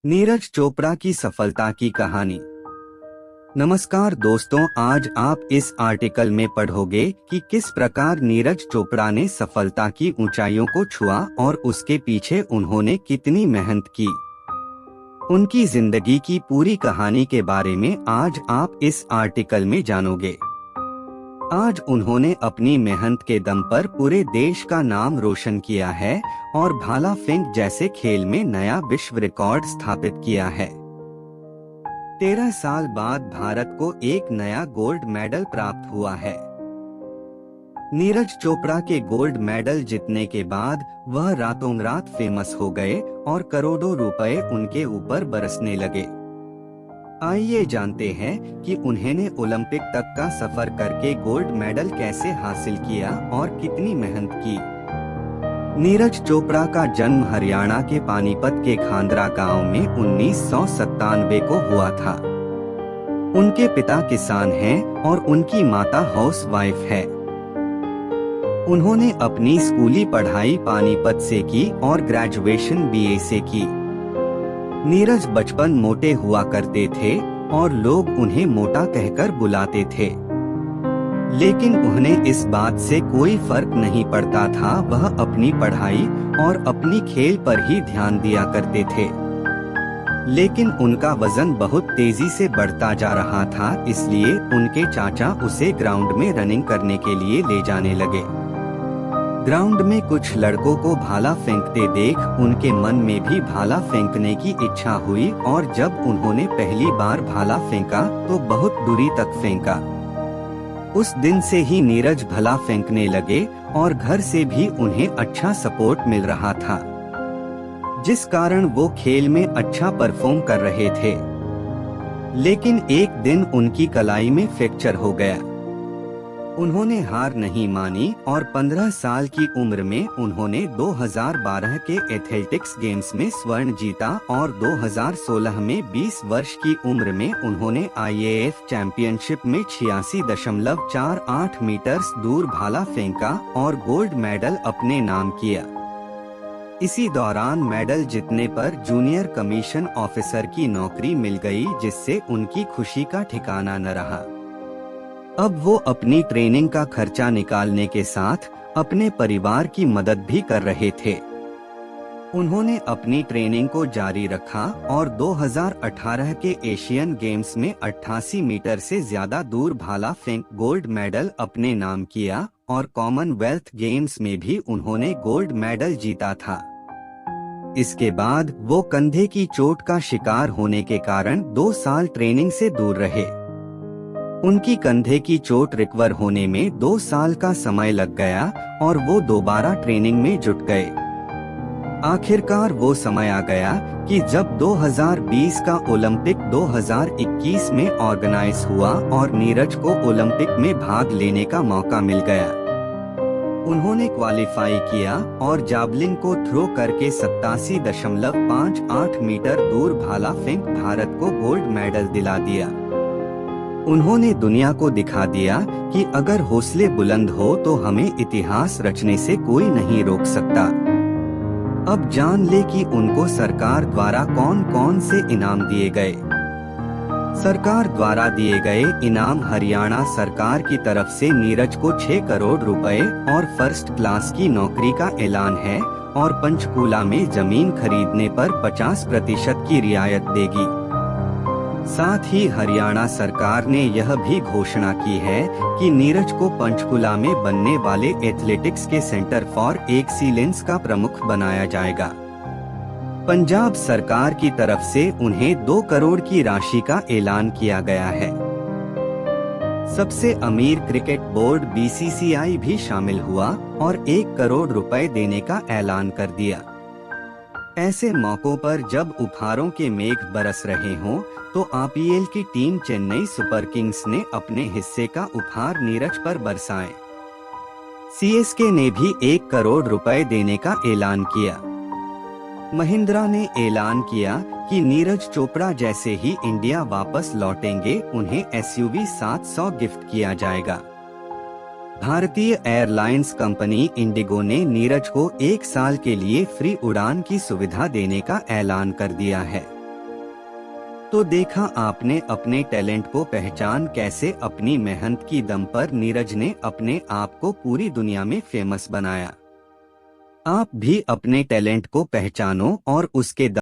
नीरज चोपड़ा की सफलता की कहानी। नमस्कार दोस्तों, आज आप इस आर्टिकल में पढ़ोगे कि किस प्रकार नीरज चोपड़ा ने सफलता की ऊंचाइयों को छुआ और उसके पीछे उन्होंने कितनी मेहनत की। उनकी जिंदगी की पूरी कहानी के बारे में आज आप इस आर्टिकल में जानोगे। आज उन्होंने अपनी मेहनत के दम पर पूरे देश का नाम रोशन किया है और भाला फेंक जैसे खेल में नया विश्व रिकॉर्ड स्थापित किया है। 13 साल बाद भारत को एक नया गोल्ड मेडल प्राप्त हुआ है। नीरज चोपड़ा के गोल्ड मेडल जीतने के बाद वह रातों रात फेमस हो गए और करोड़ों रुपए उनके ऊपर बरसने लगे। आइए जानते हैं कि उन्होंने ओलंपिक तक का सफर करके गोल्ड मेडल कैसे हासिल किया और कितनी मेहनत की। नीरज चोपड़ा का जन्म हरियाणा के पानीपत के खांदरा गांव में 1997 को हुआ था। उनके पिता किसान हैं और उनकी माता हाउस वाइफ है। उन्होंने अपनी स्कूली पढ़ाई पानीपत से की और ग्रेजुएशन बीए से की। नीरज बचपन मोटे हुआ करते थे और लोग उन्हें मोटा कहकर बुलाते थे, लेकिन उन्हें इस बात से कोई फर्क नहीं पड़ता था। वह अपनी पढ़ाई और अपनी खेल पर ही ध्यान दिया करते थे। लेकिन उनका वजन बहुत तेजी से बढ़ता जा रहा था, इसलिए उनके चाचा उसे ग्राउंड में रनिंग करने के लिए ले जाने लगे। ग्राउंड में कुछ लड़कों को भाला फेंकते देख उनके मन में भी भाला फेंकने की इच्छा हुई और जब उन्होंने पहली बार भाला फेंका तो बहुत दूरी तक फेंका। उस दिन से ही नीरज भाला फेंकने लगे और घर से भी उन्हें अच्छा सपोर्ट मिल रहा था, जिस कारण वो खेल में अच्छा परफॉर्म कर रहे थे। लेकिन एक दिन उनकी कलाई में फ्रैक्चर हो गया। उन्होंने हार नहीं मानी और 15 साल की उम्र में उन्होंने 2012 के एथलेटिक्स गेम्स में स्वर्ण जीता और 2016 में 20 वर्ष की उम्र में उन्होंने आईएएफ चैंपियनशिप में 86.48 मीटर दूर भाला फेंका और गोल्ड मेडल अपने नाम किया। इसी दौरान मेडल जीतने पर जूनियर कमीशन ऑफिसर की नौकरी मिल गई, जिससे उनकी खुशी का ठिकाना न रहा। अब वो अपनी ट्रेनिंग का खर्चा निकालने के साथ अपने परिवार की मदद भी कर रहे थे। उन्होंने अपनी ट्रेनिंग को जारी रखा और 2018 के एशियन गेम्स में 88 मीटर से ज्यादा दूर भाला फेंक गोल्ड मेडल अपने नाम किया और कॉमनवेल्थ गेम्स में भी उन्होंने गोल्ड मेडल जीता था। इसके बाद वो कंधे की चोट का शिकार होने के कारण 2 साल ट्रेनिंग से दूर रहे। उनकी कंधे की चोट रिकवर होने में 2 साल का समय लग गया और वो दोबारा ट्रेनिंग में जुट गए। आखिरकार वो समय आ गया कि जब 2020 का ओलंपिक 2021 में ऑर्गेनाइज हुआ और नीरज को ओलंपिक में भाग लेने का मौका मिल गया। उन्होंने क्वालिफाई किया और जावलिन को थ्रो करके 87.58 मीटर दूर भाला फेंक भारत को गोल्ड मेडल दिला दिया। उन्होंने दुनिया को दिखा दिया कि अगर हौसले बुलंद हो तो हमें इतिहास रचने से कोई नहीं रोक सकता। अब जान ले कि उनको सरकार द्वारा कौन कौन से इनाम दिए गए। सरकार द्वारा दिए गए इनाम: हरियाणा सरकार की तरफ से नीरज को 6 करोड़ रुपए और फर्स्ट क्लास की नौकरी का ऐलान है और पंचकूला में जमीन खरीदने पर 50% की रियायत देगी। साथ ही हरियाणा सरकार ने यह भी घोषणा की है कि नीरज को पंचकुला में बनने वाले एथलेटिक्स के सेंटर फॉर एक्सीलेंस का प्रमुख बनाया जाएगा। पंजाब सरकार की तरफ से उन्हें 2 करोड़ की राशि का ऐलान किया गया है। सबसे अमीर क्रिकेट बोर्ड बीसीसीआई भी शामिल हुआ और 1 करोड़ रुपए देने का ऐलान कर दिया। ऐसे मौकों पर जब उपहारों के मेघ बरस रहे हों तो आईपीएल की टीम चेन्नई सुपर किंग्स ने अपने हिस्से का उपहार नीरज पर बरसाए। सीएसके ने भी 1 करोड़ रुपए देने का ऐलान किया। महिंद्रा ने ऐलान किया कि नीरज चोपड़ा जैसे ही इंडिया वापस लौटेंगे उन्हें एसयूवी 700 गिफ्ट किया जाएगा। भारतीय एयरलाइंस कंपनी इंडिगो ने नीरज को 1 साल के लिए फ्री उड़ान की सुविधा देने का ऐलान कर दिया है। तो देखा आपने अपने टैलेंट को पहचान कैसे अपनी मेहनत की दम पर नीरज ने अपने आप को पूरी दुनिया में फेमस बनाया। आप भी अपने टैलेंट को पहचानो और उसके